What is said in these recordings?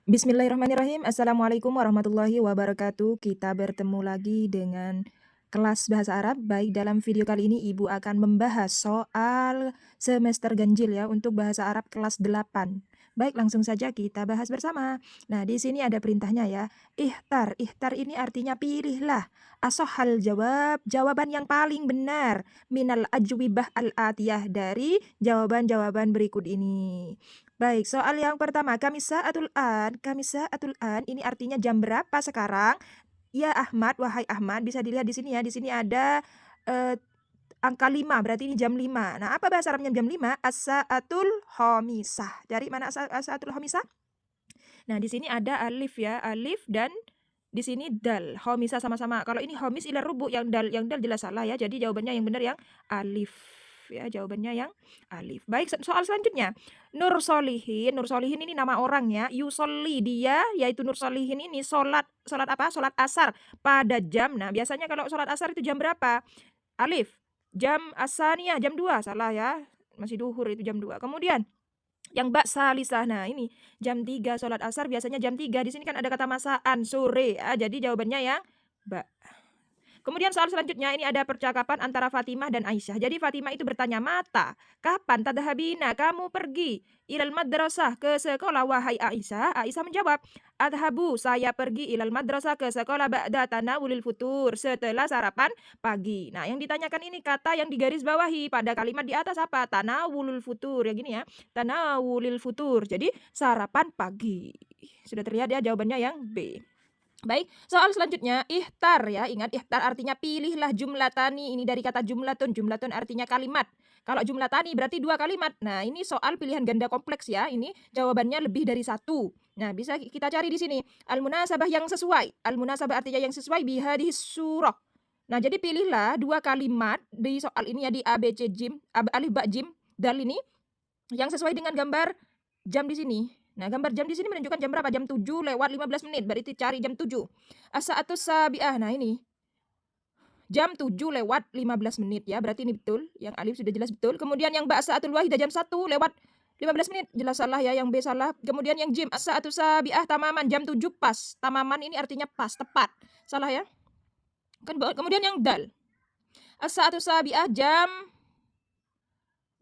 Bismillahirrahmanirrahim. Assalamualaikum warahmatullahi wabarakatuh. Kita bertemu lagi dengan kelas bahasa Arab. Baik, dalam video kali ini Ibu akan membahas soal semester ganjil ya untuk bahasa Arab kelas 8. Baik, langsung saja kita bahas bersama. Nah, di sini ada perintahnya ya. Ihtar. Ihtar ini artinya pilihlah. Asohal jawab, jawaban yang paling benar. Minal ajwibah al-atiyah, dari jawaban-jawaban berikut ini. Baik, soal yang pertama, Kamisaatul an. Kamisaatul an ini artinya jam berapa sekarang? Ya Ahmad, wahai Ahmad, bisa dilihat di sini ya. Di sini ada angka 5, berarti ini jam 5. Nah, apa bahasa Arabnya jam 5? As-saatul khomisah. Dari mana as-saatul khomisah? Nah, di sini ada alif ya, alif, dan di sini dal. Khomisah sama-sama. Kalau ini khomis ila rubu, yang dal jelas salah ya. Jadi jawabannya yang benar yang alif. Ya, jawabannya yang alif. Baik, soal selanjutnya. Nur Solihin. Nur Solihin ini nama orang ya. Yusolli, dia yaitu Nur Solihin ini sholat apa? Sholat asar pada jam. Nah, biasanya kalau sholat asar itu jam berapa? Alif. Jam asaniyah, jam 2. Salah ya. Masih duhur itu jam 2. Kemudian yang bak salisah. Nah, ini jam 3 sholat asar biasanya jam 3. Di sini kan ada kata masaan sore. Jadi jawabannya yang bak. Kemudian soal selanjutnya ini ada percakapan antara Fatimah dan Aisyah. Jadi Fatimah itu bertanya, "Mata, kapan tadhabina, kamu pergi ilal madrasah, ke sekolah wahai Aisyah?" Aisyah menjawab, "Adhabu, saya pergi ilal madrasah, ke sekolah ba'da tanawulil futur, setelah sarapan pagi." Nah, yang ditanyakan ini kata yang digaris bawahi pada kalimat di atas apa? Tanawulul futur, ya gini ya. Tanawulil futur. Jadi sarapan pagi. Sudah terlihat ya jawabannya yang B. Baik, soal selanjutnya ihtar ya. Ingat, ihtar artinya pilihlah jumlatani. Ini dari kata jumlatun. Jumlatun artinya kalimat. Kalau jumlatani berarti 2 kalimat. Nah, ini soal pilihan ganda kompleks ya. Ini jawabannya lebih dari 1. Nah, bisa kita cari di sini. Al-munasabah yang sesuai. Al-munasabah artinya yang sesuai bihadhihi surah. Nah, jadi pilihlah 2 kalimat di soal ini ya, di A, B, C, jim, alif, ba, jim, dal ini yang sesuai dengan gambar jam di sini. Nah, gambar jam di sini menunjukkan jam berapa? Jam 7 lewat 15 menit. Berarti cari jam 7. As-sa'atus sabi'ah. Nah, ini. Jam 7 lewat 15 menit ya. Berarti ini betul. Yang alif sudah jelas betul. Kemudian yang ba as-sa'atul wahidah jam 1 lewat 15 menit. Jelas salah ya, yang B salah. Kemudian yang jim as-sa'atus sabi'ah tamaman jam 7 pas. Tamaman ini artinya pas, tepat. Salah ya. Kemudian yang dal. As-sa'atus sabi'ah jam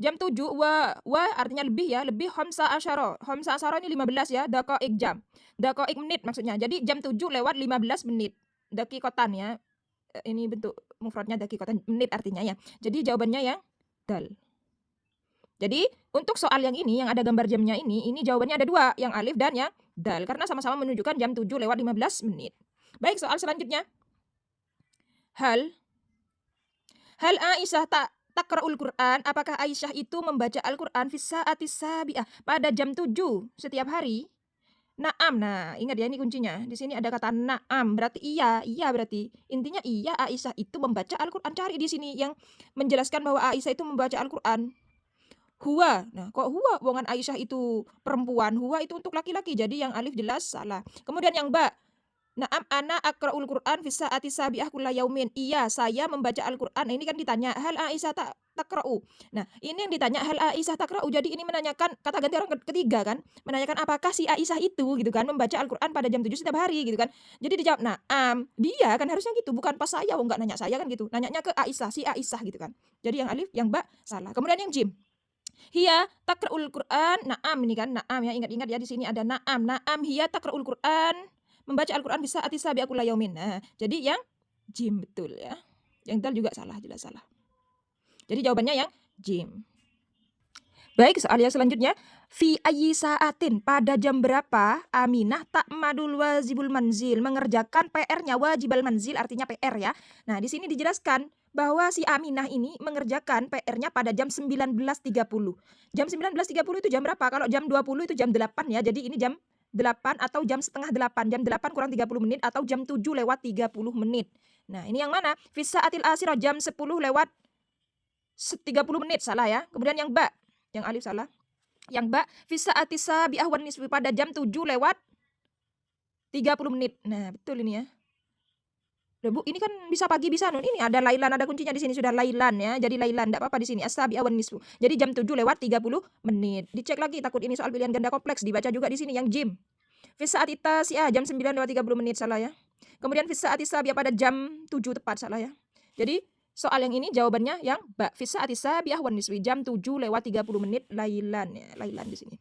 7 wa artinya lebih ya, lebih khamsa asyara. Khamsa asyara ini 15 ya, daqaik jam. Daqaik menit maksudnya. Jadi jam 7 lewat 15 menit. Daqiqatan ya. Ini bentuk mufradnya daqiqatan, menit artinya ya. Jadi jawabannya yang dal. Jadi untuk soal yang ini yang ada gambar jamnya ini jawabannya ada 2, yang alif dan yang dal karena sama-sama menunjukkan jam 7 lewat 15 menit. Baik, soal selanjutnya. Hal Aisyah takra'ul Qur'an, apakah Aisyah itu membaca Al-Qur'an fis sa'atis sabi'ah, pada jam 7 setiap hari? Na'am. Nah, ingat ya, ini kuncinya. Di sini ada kata na'am, berarti iya, berarti. Intinya iya, Aisyah itu membaca Al-Qur'an. Cari di sini yang menjelaskan bahwa Aisyah itu membaca Al-Qur'an. Huwa. Nah, kok huwa? Wongan Aisyah itu perempuan, huwa itu untuk laki-laki. Jadi yang alif jelas salah. Kemudian yang ba, na'am ana aqra'ul Qur'an fis sa'ati sabi'ah kulla yaumin. Iya, saya membaca Al-Qur'an. Nah, ini kan ditanya, hal Aisyah takra'u. Nah, ini yang ditanya hal Aisyah takra'u. Jadi ini menanyakan kata ganti orang ketiga kan. Menanyakan apakah si Aisyah itu gitu kan membaca Al-Qur'an pada jam 7 setiap hari gitu kan. Jadi dijawab na'am. Dia kan harusnya gitu, bukan pas saya, enggak nanya saya kan gitu. Nanyanya ke Aisyah, si Aisyah gitu kan. Jadi yang alif, yang ba salah. Kemudian yang jim. Hiya takra'ul Qur'an. Na'am ini kan, na'am ya. Ingat-ingat ya, di sini ada na'am. Na'am hiya takra'ul Qur'an. Membaca Al-Qur'an bisa ati sabi'ah kulla yaumin. Nah, jadi yang jim betul ya. Yang dal juga salah, jelas salah. Jadi jawabannya yang jim. Baik, soal yang selanjutnya. Fi ayyi sa'atin, pada jam berapa Aminah ta'madul wajibul manzil, mengerjakan PR-nya. Wajibal manzil artinya PR ya. Nah, di sini dijelaskan bahwa si Aminah ini mengerjakan PR-nya pada jam 19.30. Jam 19.30 itu jam berapa? Kalau jam 20 itu jam 8 ya. Jadi ini jam 8 atau jam setengah 8. Jam 8 kurang 30 menit atau jam 7 lewat 30 menit. Nah, ini yang mana? Fi sa'atil asirah, jam 10 lewat 30 menit. Salah ya. Kemudian yang ba, yang alif salah. Yang ba, fi sa'atis sabi'ah wan nisfi, pada jam 7 lewat 30 menit. Nah, betul ini ya. Loh, Bu, ini kan bisa pagi bisa nun. Ini ada lailan, ada kuncinya di sini sudah lailan ya. Jadi lailan enggak apa-apa di sini. As-sabi'ah wan nisfu. Jadi jam 7 lewat 30 menit. Dicek lagi, takut ini soal pilihan ganda kompleks, dibaca juga di sini yang jim. Fi saati tasi'ah jam 9:30 salah ya. Kemudian fi saati sabi'ah pada jam 7 tepat salah ya. Jadi soal yang ini jawabannya yang ba. Fi saati sabi'ah wan nisfi jam 7:30 lailan ya, lailan di sini.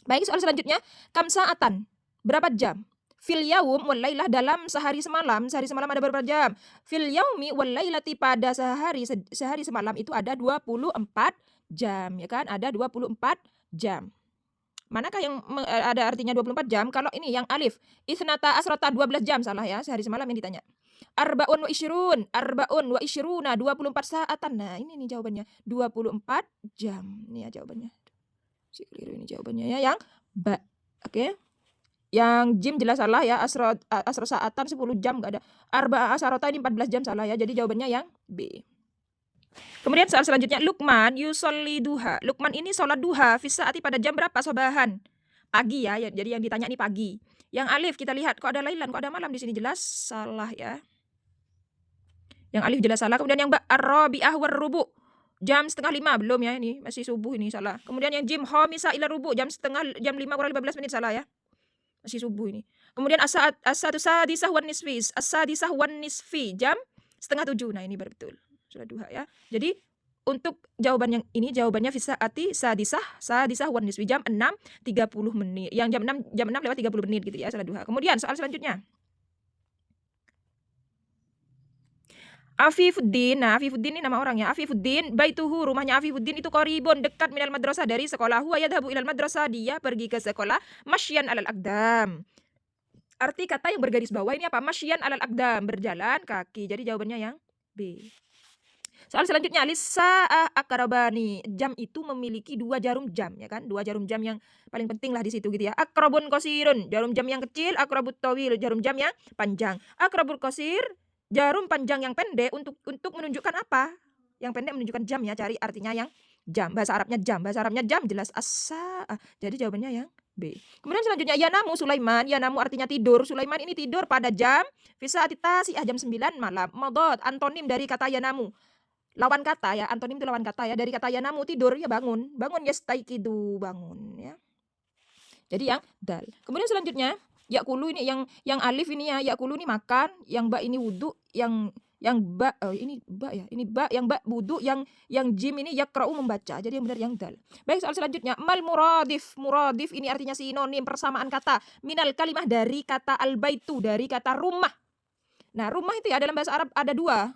Baik, soal selanjutnya, kam sa'atan? Berapa jam? Fil yaum wal lailah dalam sehari semalam ada berapa jam? Fil yaumi wal lailati pada sehari semalam itu ada 24 jam ya kan? Ada 24 jam. Manakah yang ada artinya 24 jam? Kalau ini yang alif, isnata asrota 12 jam salah ya, sehari semalam yang ditanya. Arbaun wa isyruna 24 saatan. Nah, ini nih jawabannya. 24 jam. Ini ya jawabannya. Keliru ini jawabannya ya yang ba. Oke. Yang jim jelas salah ya, asro saatan 10 jam enggak ada. Arba asarota ini 14 jam salah ya. Jadi jawabannya yang B. Kemudian soal selanjutnya, Luqman yusolli duha. Luqman ini sholat duha fi saati pada jam berapa sobahan? Pagi ya. Jadi yang ditanya ini pagi. Yang alif kita lihat kok ada lailan, kok ada malam di sini jelas salah ya. Yang alif jelas salah. Kemudian yang ba ar-rabi'ah war-rubu. Jam 4:30 belum ya, ini masih subuh ini salah. Kemudian yang jim khamisa ila rubu jam 5 kurang 15 menit salah ya. Masih subuh ini. Kemudian as-satu sadisah wan nisfi. As-sadisah wan nisfi jam 6:30. Nah, ini betul. Sudah duha ya. Jadi untuk jawaban yang ini jawabannya fi saati sadisah wan nisfi jam 6:30 menit. Yang jam 6 lewat 30 menit gitu ya, salah duha. Kemudian soal selanjutnya. Afifuddin. Nah, Afifuddin ini nama orang ya. Afifuddin, baituhu, rumahnya Afifuddin itu qaribun, dekat minal madrasah dari sekolah. Huwa yadhabu ilal madrasah, dia pergi ke sekolah. Masyan alal aqdam. Arti kata yang bergaris bawah ini apa? Masyan alal aqdam, berjalan kaki. Jadi jawabannya yang B. Soal selanjutnya, lisa'ah akrabani. Jam itu memiliki 2 jarum jam ya kan? 2 jarum jam yang paling penting lah di situ gitu ya. Akrabun qasirun, jarum jam yang kecil. Akrabut tawil, jarum jam yang panjang. Akrabul qasir, jarum panjang yang pendek untuk menunjukkan apa? Yang pendek menunjukkan jam ya, cari artinya yang jam. Bahasa Arabnya jam jelas as-sa'ah. Jadi jawabannya yang B. Kemudian selanjutnya yanamu Sulaiman, yanamu artinya tidur. Sulaiman ini tidur pada jam fi saati tasi'ah jam 9 malam. Madad antonim dari kata yanamu. Lawan kata ya, antonim itu lawan kata ya. Dari kata yanamu tidur ya bangun. Bangun yastaiqidu, bangun ya. Jadi yang dal. Kemudian selanjutnya yakulu ini yang alif ini ya, yakulu ini makan, yang ba ini wudu, yang ba ini ba ya, ini ba, yang ba wudu, yang jim ini yaqra'u membaca. Jadi yang benar yang dal. Baik, soal selanjutnya, mal muradif. Muradif ini artinya sinonim, persamaan kata. Minal kalimah dari kata al-baitu, dari kata rumah. Nah, rumah itu ya dalam bahasa Arab ada 2.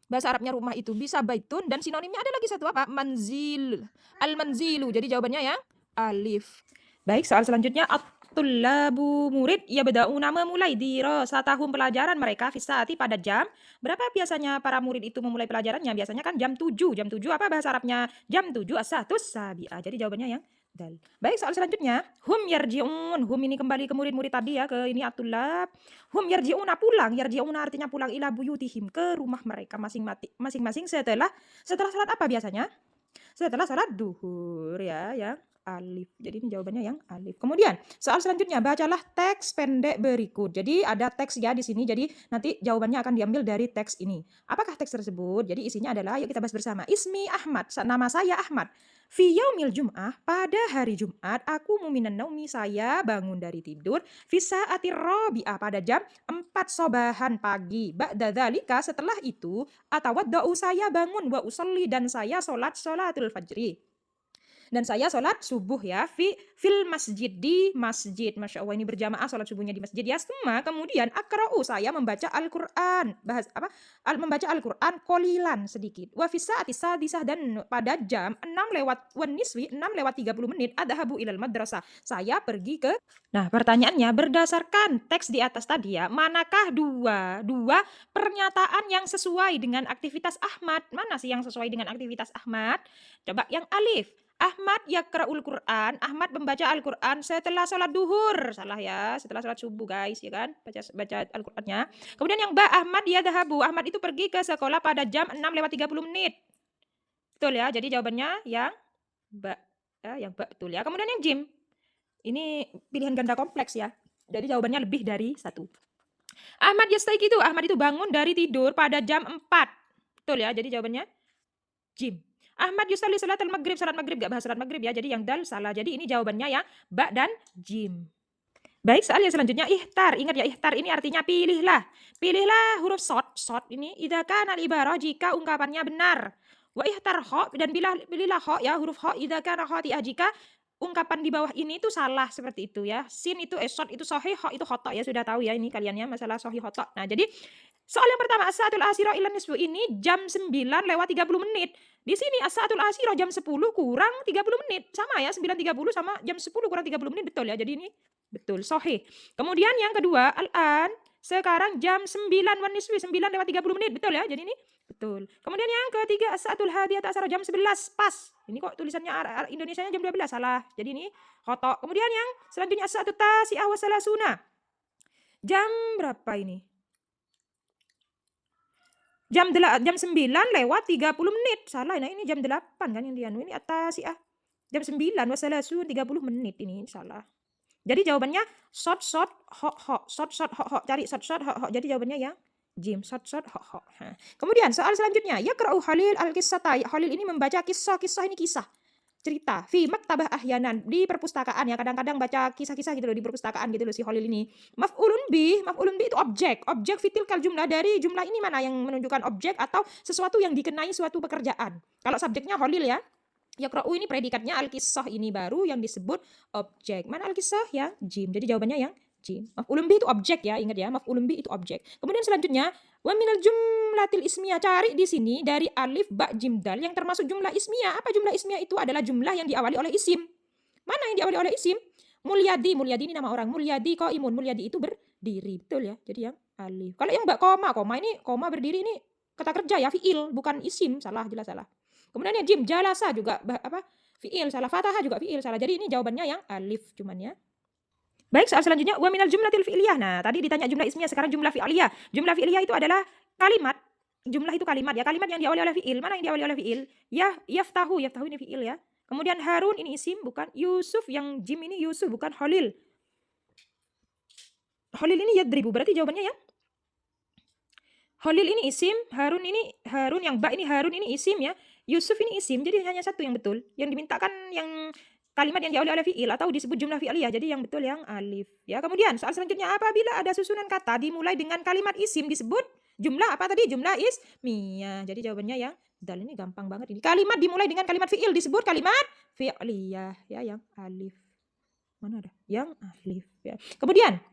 Bahasa Arabnya rumah itu bisa baitun dan sinonimnya ada lagi satu apa? Manzil. Al-manzilu. Jadi jawabannya yang alif. Baik, soal selanjutnya at-tullabu murid yabda'una memulai dirasatahum pelajaran mereka fi saati pada jam berapa biasanya para murid itu memulai pelajarannya? Biasanya kan jam 7. Jam 7 apa bahasa Arabnya? Jam 7 as-satus sabi'ah. Jadi jawabannya yang dal. Baik, soal selanjutnya, hum yarji'un. Hum ini kembali ke murid-murid tadi ya, ke ini at-tullab. Hum yarji'una pulang. Yarji'una artinya pulang ila buyutihim, ke rumah mereka masing-masing setelah salat apa biasanya? Setelah salat duhur ya, yang alif. Jadi ini jawabannya yang alif. Kemudian soal selanjutnya, bacalah teks pendek berikut. Jadi ada teks ya di sini. Jadi nanti jawabannya akan diambil dari teks ini. Apakah teks tersebut? Jadi isinya adalah, yuk kita bahas bersama. Ismi Ahmad, nama saya Ahmad. Fi yaumil jum'ah, pada hari Jumat, aku muminan naumi, saya bangun dari tidur. Fi sa'atir rabi'ah, pada jam 4 sobahan pagi. Ba'da dzalika, setelah itu, atawadda'u, saya bangun, wa usolli, dan saya sholatul fajri. Dan saya sholat subuh ya, fil masjid, di masjid. Masya Allah, ini berjamaah sholat subuhnya di masjid ya. Kemudian akra'u, saya membaca Al-Quran. Membaca Al-Quran kolilan sedikit. Wa fi saati sadisah, dan pada jam 6 lewat wan niswi, 6 lewat 30 menit, adhabu ilal madrasah, saya pergi ke. Nah, pertanyaannya berdasarkan teks di atas tadi ya, manakah dua pernyataan yang sesuai dengan aktivitas Ahmad? Mana sih yang sesuai dengan aktivitas Ahmad? Coba yang alif. Ahmad yaqra'ul Qur'an, Ahmad membaca Al-Qur'an setelah sholat duhur. Salah ya, setelah sholat subuh guys, ya kan? Baca Al-Qur'annya. Kemudian yang ba, Ahmad yadhabu, Ahmad itu pergi ke sekolah pada jam 6 lewat 30 menit. Betul ya, jadi jawabannya yang ba. Ya, yang ba betul ya. Kemudian yang jim, ini pilihan ganda kompleks ya. Jadi jawabannya lebih dari 1. Ahmad yastaiqidu, Ahmad itu bangun dari tidur pada jam 4. Betul ya, jadi jawabannya jim. Ahmad yusalli salat maghrib, salat maghrib, gak bahas salat maghrib ya, jadi yang dal salah. Jadi ini jawabannya ya ba dan jim. Baik, soal yang selanjutnya ihtar. Ingat ya, ihtar ini artinya pilihlah. Pilihlah huruf short. Short ini idza kana al-ibarah jika ungkapannya benar. Wa ihtar kha dan pilihlah kha ya, huruf kha idza kana khati'ah jika ungkapan di bawah ini itu salah seperti itu ya. Sin itu short itu sahih, kha itu khata ya, sudah tahu ya ini kalian ya masalah sahih khata. Nah, jadi soal yang pertama as-sa'atul asyirah ilan nisfu ini jam 9:30. Di sini as-sa'atul asyirah jam 10 kurang 30 menit. Sama ya, 9:30 sama jam 10 kurang 30 menit betul ya. Jadi ini betul, sahih. Kemudian yang kedua, al-an, sekarang jam 9 wan nisfi, 9:30. Betul ya, jadi ini betul. Kemudian yang ketiga, as-sa'atul hadiyata asyara, jam 11, pas. Ini kok tulisannya Indonesianya jam 12, salah. Jadi ini khata. Kemudian yang selanjutnya, as-sa'atut tasi'ah wa salasuna. Jam berapa ini? Jam 9:30. Salah, nah ini jam 8 kan yang dianu. Ini at-tasi'ah. Jam 9 wa salasun, 30 menit ini salah. Jadi jawabannya short ho. Cari short ho. Jadi jawabannya yang jim short ho. Kemudian soal selanjutnya, yaqra'u Khalil al-qissata. Khalil ini membaca kisah ini kisah cerita fi maktabah ahyanan, di perpustakaan ya, kadang-kadang baca kisah-kisah gitu loh di perpustakaan gitu loh si Khalil ini. Maf'ulun bi itu objek fitil kal jumlah, dari jumlah ini mana yang menunjukkan objek atau sesuatu yang dikenai suatu pekerjaan. Kalau subjeknya Khalil ya. Yaqra'u ini predikatnya, al-qissah ini baru yang disebut objek. Mana al-qissah ya? Jim. Jadi jawabannya yang jim. Maf'ulun bi itu objek ya, ingat ya, maf'ulun bi itu objek. Kemudian selanjutnya, wa minal jumlatil ismiyah, cari di sini dari alif ba jim dal yang termasuk jumlah ismiyah. Apa jumlah ismiyah itu? Adalah jumlah yang diawali oleh isim. Mana yang diawali oleh isim? Mulyadi ini nama orang. Mulyadi qaimun, Mulyadi itu berdiri. Betul ya? Jadi yang alif. Kalau yang ba koma ini koma berdiri ini kata kerja ya, fiil, bukan isim. Salah, jelas salah. Kemudian ya jim, jalasa juga fiil salah, fathah juga fiil salah. Jadi ini jawabannya yang alif cuman ya. Baik, soal selanjutnya wa minal jumlatil fi'liyah. Nah, tadi ditanya jumlah ismiyah, sekarang jumlah fi'liyah. Jumlah fi'liyah itu adalah kalimat. Jumlah itu kalimat ya, kalimat yang diawali oleh fiil. Mana yang diawali oleh fiil? Ya, yaftahu ini fiil ya. Kemudian Harun ini isim bukan, Yusuf yang jim ini Yusuf bukan Khalil. Khalil ini yadribu, berarti jawabannya ya Khalil ini isim, Harun yang ba ini Harun ini isim ya. Yusuf ini isim, jadi hanya satu yang betul. Yang dimintakan yang kalimat yang diawali oleh fiil atau disebut jumlah fi'liyah. Jadi yang betul yang alif. Ya, kemudian soal selanjutnya, apabila ada susunan kata dimulai dengan kalimat isim disebut jumlah apa tadi? Jumlah ismiyah. Jadi jawabannya yang dal. Ini gampang banget ini. Kalimat dimulai dengan kalimat fiil disebut kalimat fi'liyah ya, yang alif. Mana ada? Yang alif ya. Kemudian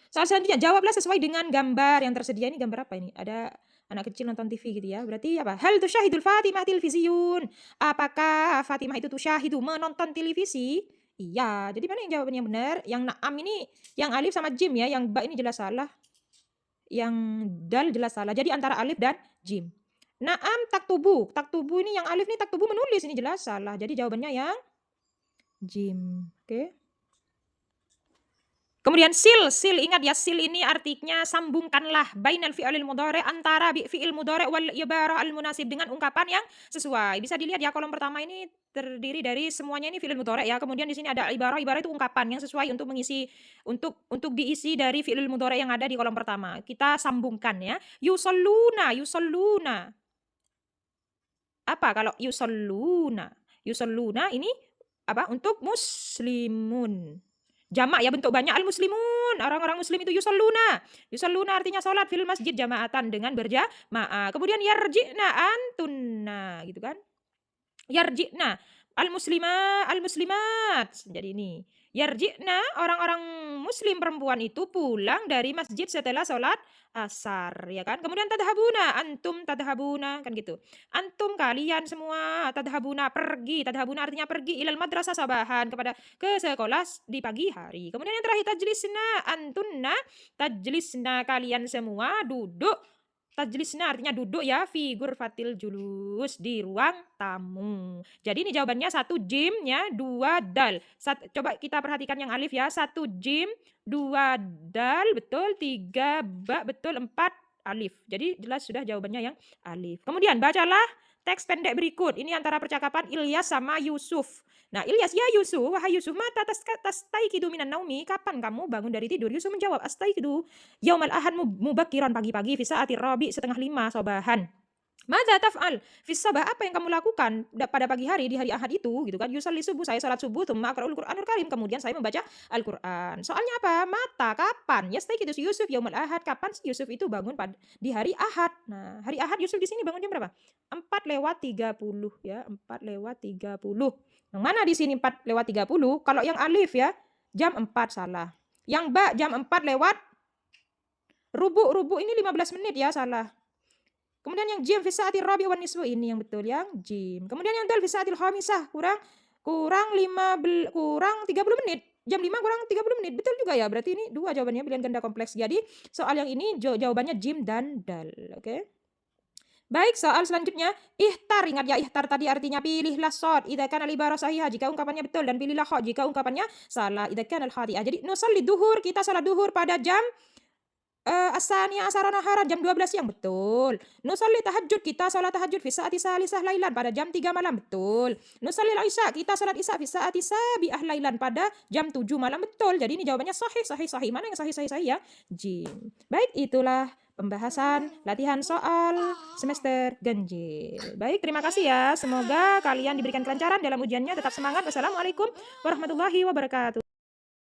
soal selanjutnya, jawablah sesuai dengan gambar yang tersedia. Ini gambar apa ini? Ada anak kecil nonton TV gitu ya. Berarti apa? Hal tusyahidul Fatimah televisiun. Apakah Fatimah itu tusyahidu, menonton televisi? Iya. Jadi mana yang jawabannya benar? Yang na'am ini, yang alif sama jim ya. Yang ba ini jelas salah. Yang dal jelas salah. Jadi antara alif dan jim. Na'am taktubu. Taktubu ini yang alif ini taktubu menulis. Ini jelas salah. Jadi jawabannya yang jim. Oke. Kemudian sil ingat ya, sil ini artinya sambungkanlah bainal fi'il mudhari, antara fi'il mudhari wal ibarah al munasib, dengan ungkapan yang sesuai. Bisa dilihat ya, kolom pertama ini terdiri dari semuanya ini fi'il mudhari ya. Kemudian di sini ada ibarah itu ungkapan yang sesuai untuk mengisi untuk diisi dari fi'il mudhari yang ada di kolom pertama. Kita sambungkan ya. Yusalluna. Apa kalau yusalluna? Yusalluna ini apa? Untuk muslimun. Jamak ya, bentuk banyak, al-muslimun. Orang-orang muslim itu yusalluna. Yusalluna artinya sholat fil masjid jamaatan, dengan berjamaah. Kemudian yarji'na antunna gitu kan. Yarji'na al-muslimat. Jadi ini yarji'na, orang-orang muslim perempuan itu pulang dari masjid setelah sholat asar ya kan. Kemudian tadhabuna, antum tadhabuna kan gitu. Antum kalian semua, tadhabuna pergi. Tadhabuna artinya pergi, ilal madrasah sabahan, ke sekolah di pagi hari. Kemudian yang terakhir tajlisna, antunna tajlisna, kalian semua duduk. Tajlisna artinya duduk ya, fi ghurfatil julus, di ruang tamu. Jadi ini jawabannya 1 jim ya, 2 dal. Coba kita perhatikan yang alif ya, 1 jim, 2 dal, betul, 3 ba, betul, 4 alif. Jadi jelas sudah jawabannya yang alif. Kemudian bacalah teks pendek berikut. Ini antara percakapan Ilyas sama Yusuf. Nah, Ilyas, ya Yusuf, wahai Yusuf, mata tastaiqidu minan naumi, kapan kamu bangun dari tidur? Yusuf menjawab, astaiqidu yaumal ahad mubakiran, pagi-pagi, fi sa'atir rabi, 4:30 sabahan. Madza taf'al fis sabah, apa yang kamu lakukan pada pagi hari di hari Ahad itu gitu kan? Yusalli subuh, saya salat subuh, tsumma aqra'ul Qur'anul Karim, kemudian saya membaca Al-Qur'an. Soalnya apa? Mata, kapan? Yastayqidu Yusuf yaumul Ahad, kapan sih Yusuf itu bangun di hari Ahad? Nah, hari Ahad Yusuf di sini bangun jam berapa? 4:30 ya, 4:30. Yang mana di sini 4:30? Kalau yang alif ya, jam 4 salah. Yang ba jam 4 lewat rubu ini 15 menit ya, salah. Kemudian yang jim fi sa'atir rabi' wan nisfu, ini yang betul, yang jim. Kemudian yang dal fi sa'atil khamisah, kurang 30 menit. Jam 5 kurang 30 menit. Betul juga ya. Berarti ini dua jawabannya, pilihan ganda kompleks. Jadi soal yang ini jawabannya jim dan dal. Oke. Baik, soal selanjutnya, ihtar. Ingat ya, ihtar tadi artinya pilihlah shad idza kana al-ibarah sahihah, jika ungkapannya betul, dan pilihlah kha jika ungkapannya salah, idza kana al-khati'ah. Jadi nusalli duhur, kita salat duhur pada jam as-saniyah asara naharan, jam 12 siang, betul. Nusalli tahajud, kita salat tahajud fi saati salisah lailan, pada jam 3 malam, betul. Nusalli isya, kita salat isya fi saati sabi'ah lailan, pada jam 7 malam, betul. Jadi ini jawabannya sahih, sahih, sahih. Mana yang sahih, sahih, sahih ya? Jim. Baik, itulah pembahasan latihan soal semester ganjil. Baik, terima kasih ya. Semoga kalian diberikan kelancaran dalam ujiannya. Tetap semangat. Wassalamualaikum warahmatullahi wabarakatuh.